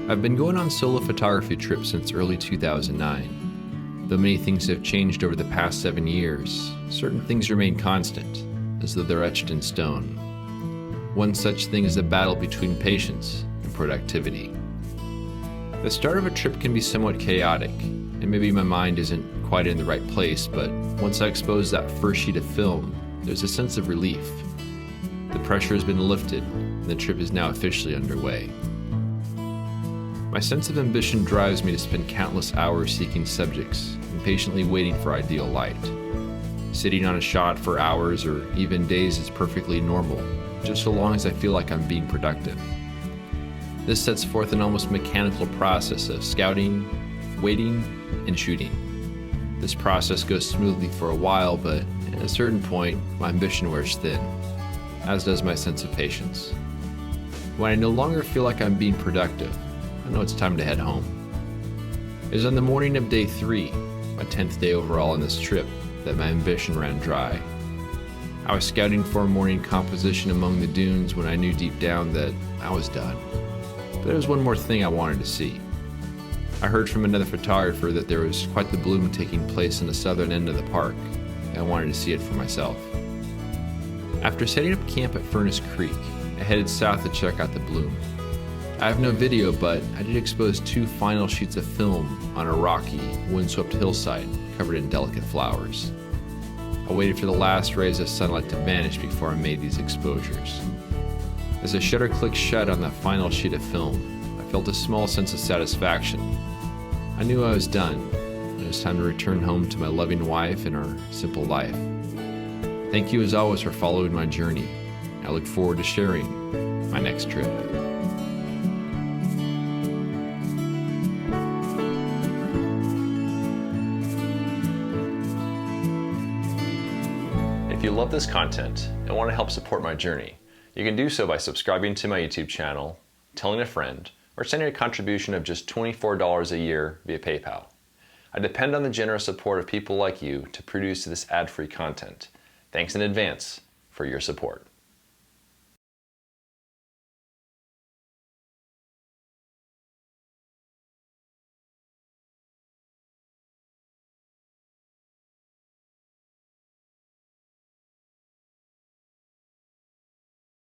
I've been going on solo photography trips since early 2009. Though many things have changed over the past 7 years, certain things remain constant, as though they're etched in stone. One such thing is the battle between patience and productivity. The start of a trip can be somewhat chaotic, and maybe my mind isn't quite in the right place, but once I expose that first sheet of film, there's a sense of relief. The pressure has been lifted, and the trip is now officially underway. My sense of ambition drives me to spend countless hours seeking subjects and patiently waiting for ideal light. Sitting on a shot for hours or even days is perfectly normal, just so long as I feel like I'm being productive. This sets forth an almost mechanical process of scouting, waiting, and shooting. This process goes smoothly for a while, but at a certain point, my ambition wears thin, as does my sense of patience. When I no longer feel like I'm being productive, I know it's time to head home. It was on the morning of day 3, my 10th day overall on this trip, that my ambition ran dry. I was scouting for a morning composition among the dunes when I knew deep down that I was done. But there was one more thing I wanted to see. I heard from another photographer that there was quite the bloom taking place in the southern end of the park, and I wanted to see it for myself. After setting up camp at Furnace Creek, I headed south to check out the bloom. I have no video, but I did expose 2 final sheets of film on a rocky, windswept hillside covered in delicate flowers. I waited for the last rays of sunlight to vanish before I made these exposures. As the shutter clicked shut on that final sheet of film, I felt a small sense of satisfaction. I knew I was done, and it was time to return home to my loving wife and our simple life. Thank you as always for following my journey. I look forward to sharing my next trip. If you love this content and want to help support my journey, you can do so by subscribing to my YouTube channel, telling a friend, or sending a contribution of just $24 a year via PayPal. I depend on the generous support of people like you to produce this ad-free content. Thanks in advance for your support.